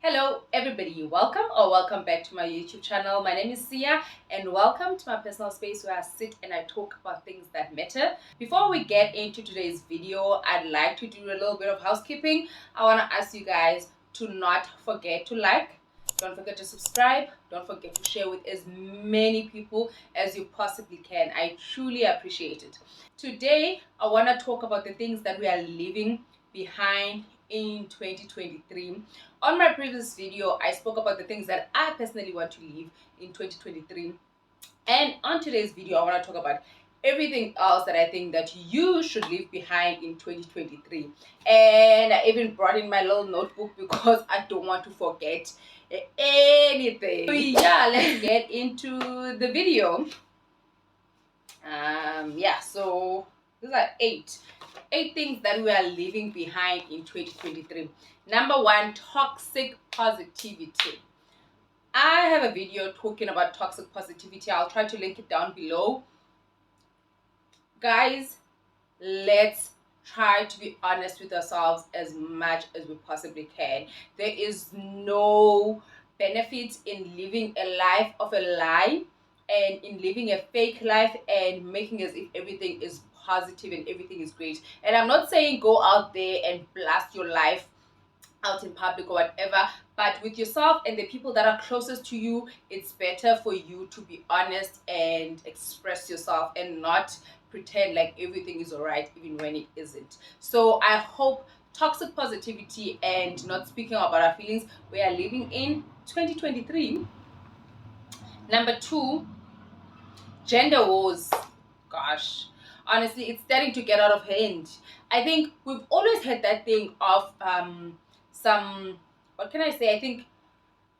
Hello everybody, welcome back to my YouTube channel. My name is Sia and welcome to my personal space where I sit and I talk about things that matter. Before we get into today's video, I'd like to do a little bit of housekeeping. I want to ask you guys to not forget to like, don't forget to subscribe, don't forget to share with as many people as you possibly can. I truly appreciate it. Today I want to talk about the things that we are leaving behind in 2023. On my previous video, I spoke about the things that I personally want to leave in 2023. And on today's video, I want to talk about everything else that I think that you should leave behind in 2023. And I even brought in my little notebook because I don't want to forget anything. So yeah, let's get into the video. So these are eight things that we are leaving behind in 2023. Number one, toxic positivity. I have a video talking about toxic positivity. I'll try to link it down below. Guys, let's try to be honest with ourselves as much as we possibly can. There is no benefit in living a life of a lie and in living a fake life and making as if everything is positive and everything is great. And I'm not saying go out there and blast your life out in public or whatever, but with yourself and the people that are closest to you, it's better for you to be honest and express yourself and not pretend like everything is all right even when it isn't. So I hope toxic positivity and not speaking about our feelings we are living in 2023. Number two, gender wars. Gosh, honestly, it's starting to get out of hand. I think we've always had that thing of I think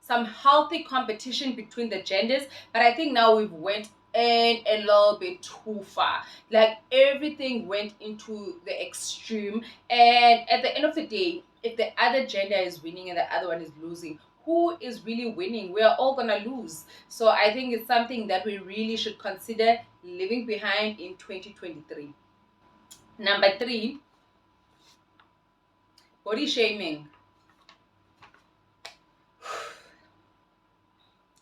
some healthy competition between the genders, but I think now we've went in a little bit too far. Like everything went into the extreme, and at the end of the day, if the other gender is winning and the other one is losing, who is really winning? We are all gonna lose. So I think it's something that we really should consider leaving behind in 2023. Number three, body shaming.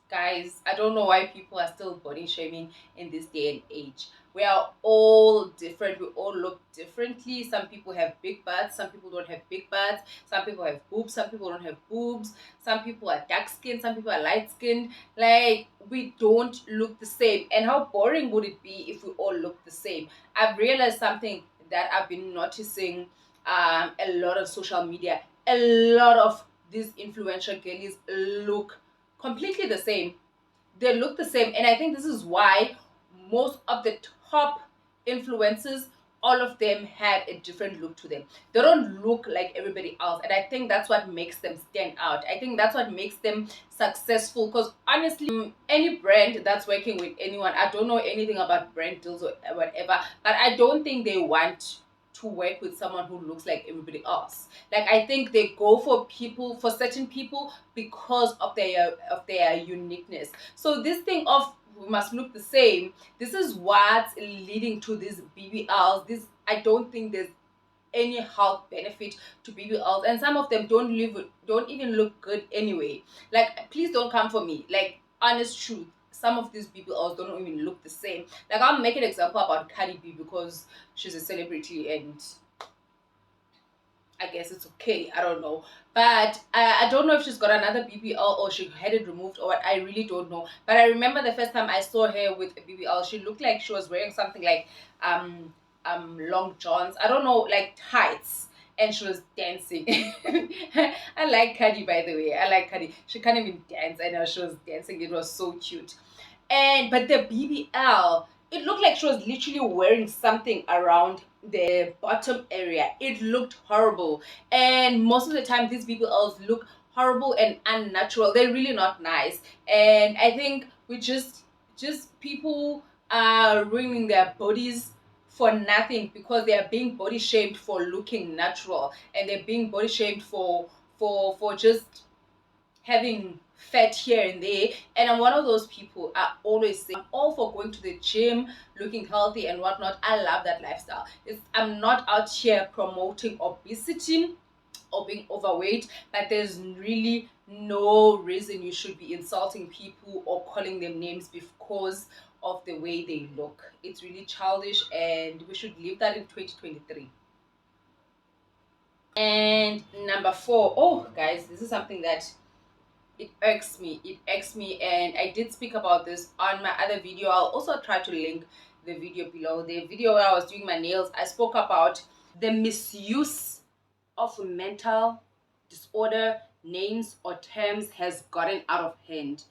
Guys, I don't know why people are still body shaming in this day and age. We are all different. We all look differently. Some people have big butts. Some people don't have big butts. Some people have boobs. Some people don't have boobs. Some people are dark skinned. Some people are light skinned. Like, we don't look the same. And how boring would it be if we all look the same? I've realized something that I've been noticing a lot on social media. A lot of these influential girlies look completely the same. They look the same, and I think this is why most of the top influencers, all of them have a different look to them. They don't look like everybody else, and I think that's what makes them stand out. I think that's what makes them successful, because honestly, any brand that's working with anyone, I don't know anything about brand deals or whatever, but I don't think they want to work with someone who looks like everybody else. Like, I think they go for certain people because of their uniqueness. So this thing of we must look the same, this is what's leading to these BBLs. I don't think there's any health benefit to BBLs, and some of them don't even look good anyway. Like, please don't come for me. Like, honest truth, some of these BBLs don't even look the same. Like, I'll make an example about Cardi B because she's a celebrity and I guess it's okay. I don't know. But I don't know if she's got another BBL or she had it removed or what. I really don't know. But I remember the first time I saw her with a BBL, she looked like she was wearing something like long johns. I don't know, like tights. And she was dancing. I like Cardi, by the way. I like Cardi. She can't even dance. I know she was dancing. It was so cute. But the BBL, it looked like she was literally wearing something around the bottom area. It looked horrible. And most of the time, these BBLs look horrible and unnatural. They're really not nice. And I think we just people are ruining their bodies for nothing because they are being body shamed for looking natural, and they're being body shamed for just having fat here and there. And I'm one of those people. I always say I'm all for going to the gym, looking healthy and whatnot. I love that lifestyle. I'm not out here promoting obesity or being overweight, but there's really no reason you should be insulting people or calling them names because of the way they look. It's really childish, and we should leave that in 2023. And number 4, oh guys, this is something that it irks me. It irks me, and I did speak about this on my other video. I'll also try to link the video below. The video where I was doing my nails, I spoke about the misuse of mental disorder names or terms has gotten out of hand.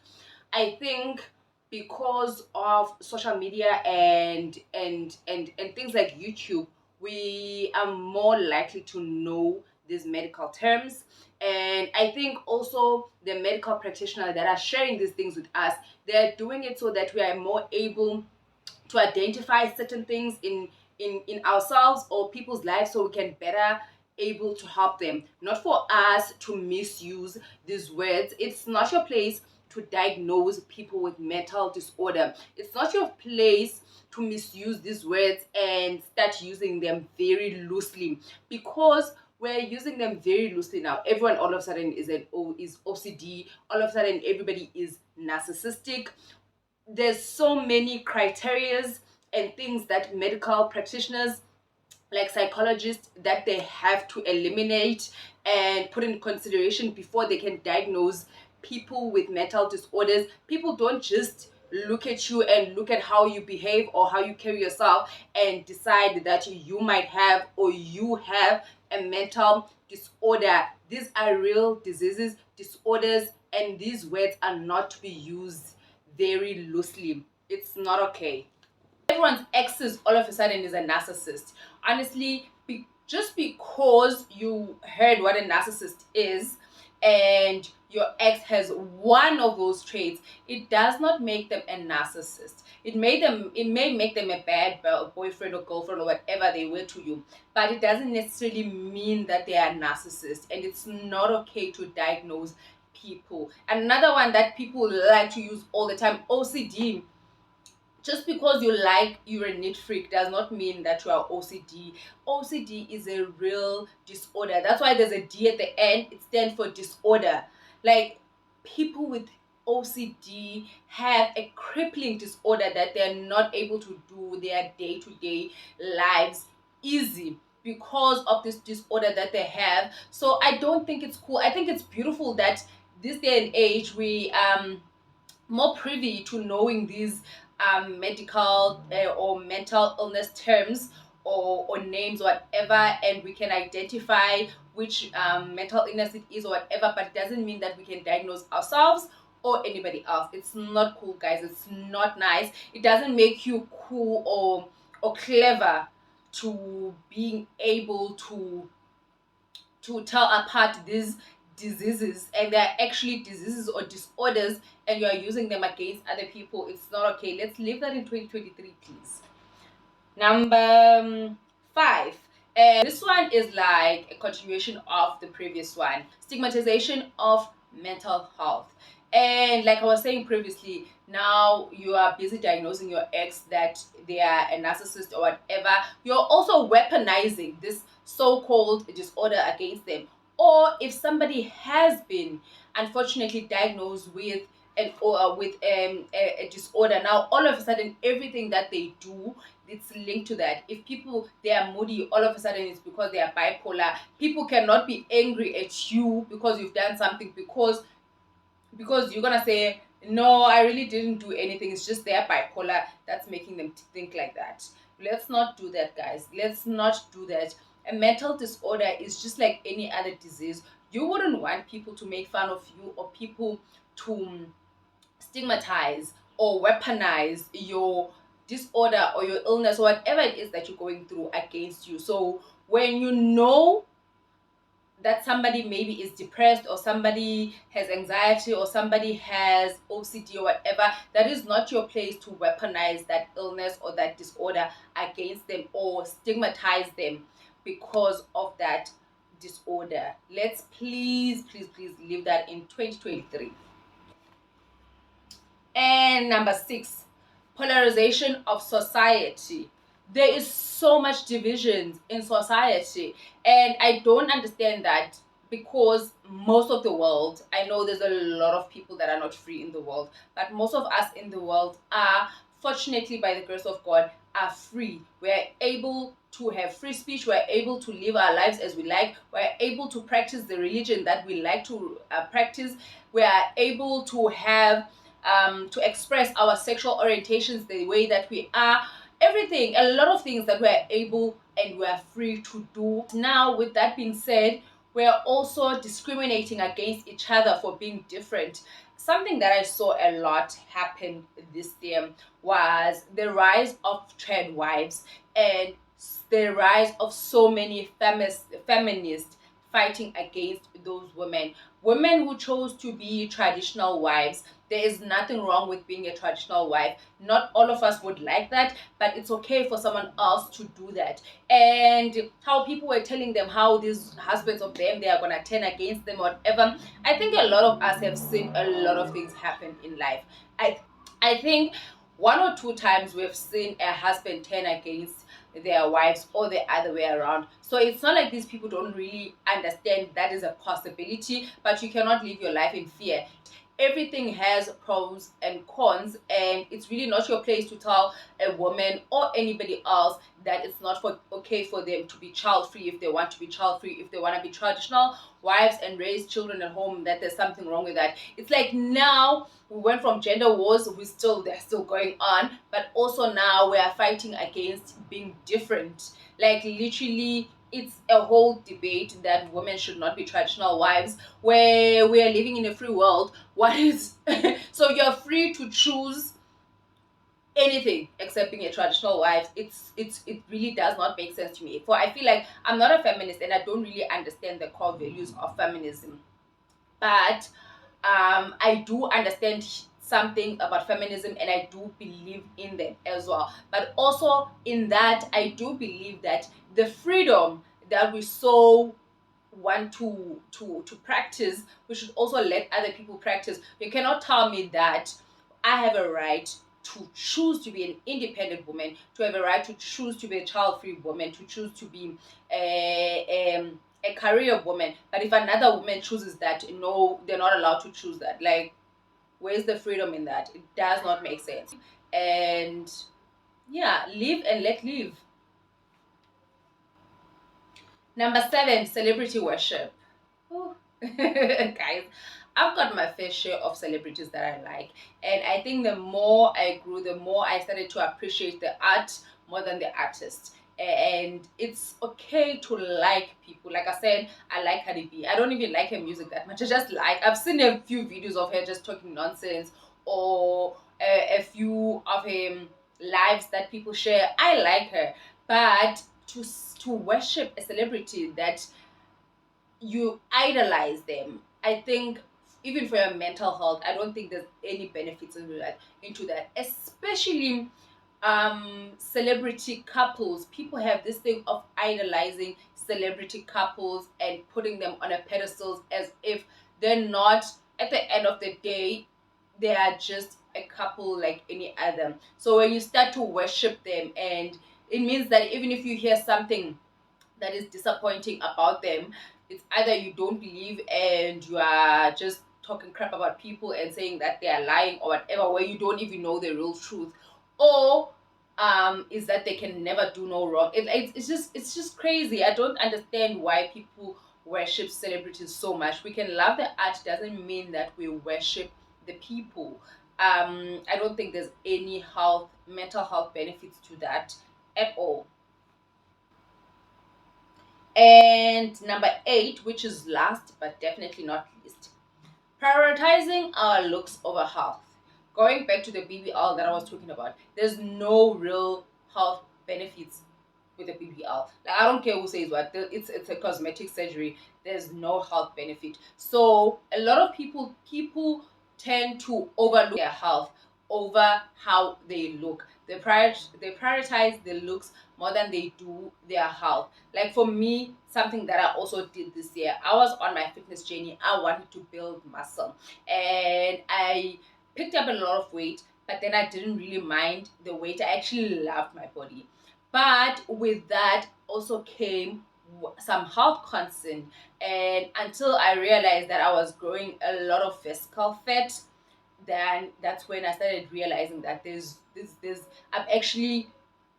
I think because of social media and things like YouTube, we are more likely to know these medical terms. And I think also the medical practitioners that are sharing these things with us, they're doing it so that we are more able to identify certain things in ourselves or people's lives, so we can better able to help them, not for us to misuse these words. It's not your place to diagnose people with mental disorder. It's not your place to misuse these words and start using them very loosely, because we're using them very loosely now. Everyone all of a sudden is OCD. All of a sudden everybody is narcissistic. There's so many criterias and things that medical practitioners, like psychologists, that they have to eliminate and put in consideration before they can diagnose people with mental disorders. People don't just look at you and look at how you behave or how you carry yourself and decide that you might have or you have a mental disorder. These are real diseases, disorders, and these words are not to be used very loosely. It's not okay. Everyone's exes all of a sudden is a narcissist. Honestly, just because you heard what a narcissist is and your ex has one of those traits, it does not make them a narcissist. It may make them a bad boyfriend or girlfriend or whatever they were to you, but it doesn't necessarily mean that they are narcissists, and it's not okay to diagnose people. Another one that people like to use all the time, OCD. Just because you're a neat freak does not mean that you are OCD. OCD is a real disorder. That's why there's a D at the end. It stands for disorder. Like, people with OCD have a crippling disorder that they're not able to do their day-to-day lives easy because of this disorder that they have. So I don't think it's cool. I think it's beautiful that this day and age we more privy to knowing these medical or mental illness terms or names or whatever, and we can identify which mental illness it is or whatever, but it doesn't mean that we can diagnose ourselves or anybody else. It's not cool, guys. It's not nice. It doesn't make you cool or clever to being able to tell apart these diseases, and they're actually diseases or disorders, and you are using them against other people. It's not okay. Let's leave that in 2023, please. Number 5, and this one is like a continuation of the previous one: stigmatization of mental health. And like I was saying previously, now you are busy diagnosing your ex that they are a narcissist or whatever. You're also weaponizing this so-called disorder against them. Or if somebody has been unfortunately diagnosed with a disorder, now all of a sudden everything that they do, it's linked to that. If people, they are moody, all of a sudden it's because they are bipolar. People cannot be angry at you because you've done something, because you're gonna say, no, I really didn't do anything, it's just they're bipolar. That's making them think like that. Let's not do that, guys. Let's not do that. A mental disorder is just like any other disease. You wouldn't want people to make fun of you or people to stigmatize or weaponize your disorder or your illness or whatever it is that you're going through against you. So when you know that somebody maybe is depressed or somebody has anxiety or somebody has OCD or whatever, that is not your place to weaponize that illness or that disorder against them or stigmatize them because of that disorder. Let's please leave that in 2023. And number 6, polarization of society. There is so much division in society, and I don't understand that. because most of the world, I know there's a lot of people that are not free in the world, but most of us in the world are, fortunately by the grace of God, are free. We're able to have free speech, we're able to live our lives as we like, we're able to practice the religion that we like to practice, we are able to have to express our sexual orientations the way that we are, everything, a lot of things that we're able and we're free to do. Now, with that being said, we're also discriminating against each other for being different. Something that I saw a lot happen this year was the rise of trad wives and the rise of so many feminists fighting against those women who chose to be traditional wives. There is nothing wrong with being a traditional wife. Not all of us would like that, but it's okay for someone else to do that. And how people were telling them how these husbands of them, they are gonna turn against them or whatever. I think a lot of us have seen a lot of things happen in life. I think one or two times we've seen a husband turn against their wives or the other way around. So it's not like these people don't really understand that is a possibility, but you cannot live your life in fear. Everything has pros and cons, and it's really not your place to tell a woman or anybody else that it's not okay for them to be child free if they want to be child free, if they want to be traditional wives and raise children at home, that there's something wrong with that. It's like now we went from gender wars, they're still going on, but also now we are fighting against being different. Like literally, it's a whole debate that women should not be traditional wives, where we are living in a free world. What is so you're free to choose anything except being a traditional wife. It really does not make sense to me. For I feel like I'm not a feminist and I don't really understand the core values of feminism, but I do understand something about feminism and I do believe in them as well. But also in that, I do believe that the freedom that we so want to practice, we should also let other people practice. You cannot tell me that I have a right to choose to be an independent woman, to have a right to choose to be a child-free woman, to choose to be a career woman. But if another woman chooses that, no, they're not allowed to choose that. Like, where's the freedom in that? It does not make sense. And yeah, live and let live. Number 7, celebrity worship. Ooh. Guys, I've got my fair share of celebrities that I like, and I think the more I grew, the more I started to appreciate the art more than the artist. And it's okay to like people. Like I said, I like Cardi B. I don't even like her music that much. I just like, I've seen a few videos of her just talking nonsense, or a few of him lives that people share. I like her, but to worship a celebrity that you idolize them, I think even for your mental health, I don't think there's any benefits into that, especially celebrity couples. People have this thing of idolizing celebrity couples and putting them on a pedestal as if they're not, at the end of the day, they are just a couple like any other. So when you start to worship them, and it means that even if you hear something that is disappointing about them, it's either you don't believe and you are just talking crap about people and saying that they are lying or whatever, where you don't even know the real truth, or is that they can never do no wrong. It's just crazy. I don't understand why people worship celebrities so much. We can love the art, doesn't mean that we worship the people. I don't think there's any mental health benefits to that at all. And number 8, which is last but definitely not least, prioritizing our looks over health. Going back to the BBL that I was talking about, there's no real health benefits with the BBL. Like, I don't care who says what, it's a cosmetic surgery. There's no health benefit. So a lot of people tend to overlook their health over how they look. They prioritize their looks more than they do their health. Like for me, something that I also did this year, I was on my fitness journey. I wanted to build muscle, and I picked up a lot of weight, but then I didn't really mind the weight. I actually loved my body. But with that also came some health concern, and until I realized that I was growing a lot of physical fat, then that's when I started realizing that there's I'm actually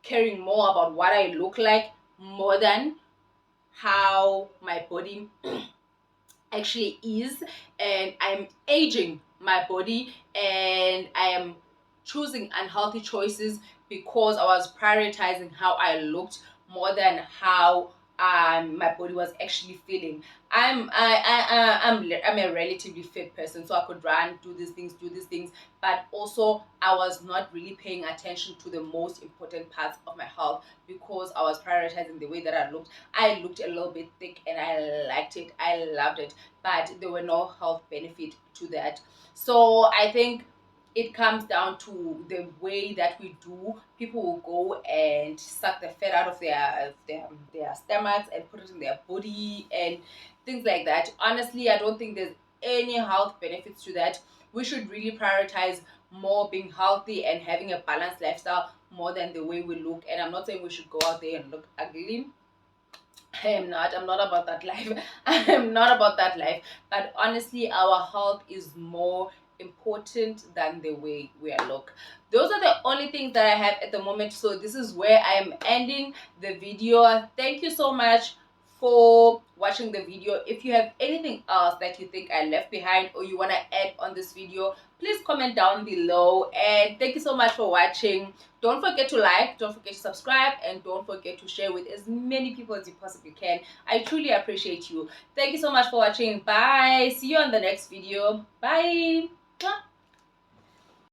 caring more about what I look like more than how my body actually is, and I'm aging my body, and I am choosing unhealthy choices because I was prioritizing how I looked more than how my body was actually feeling. I'm a relatively fit person, so I could run, do these things, but also I was not really paying attention to the most important parts of my health because I was prioritizing the way that I looked. I looked a little bit thick and I liked it, I loved it, but there were no health benefit to that. So I think it comes down to the way that we do. People will go and suck the fat out of their stomachs and put it in their body and things like that. Honestly, I don't think there's any health benefits to that. We should really prioritize more being healthy and having a balanced lifestyle more than the way we look. And I'm not saying we should go out there and look ugly. I'm not. I'm not about that life. I'm not about that life. But honestly, our health is more important than the way we look. Those are the only things that I have at the moment. So this is where I am ending the video. Thank you so much for watching the video. If you have anything else that you think I left behind or you want to add on this video, please comment down below. And thank you so much for watching. Don't forget to like, don't forget to subscribe, and don't forget to share with as many people as you possibly can. I truly appreciate you. Thank you so much for watching. Bye. See you on the next video. Bye.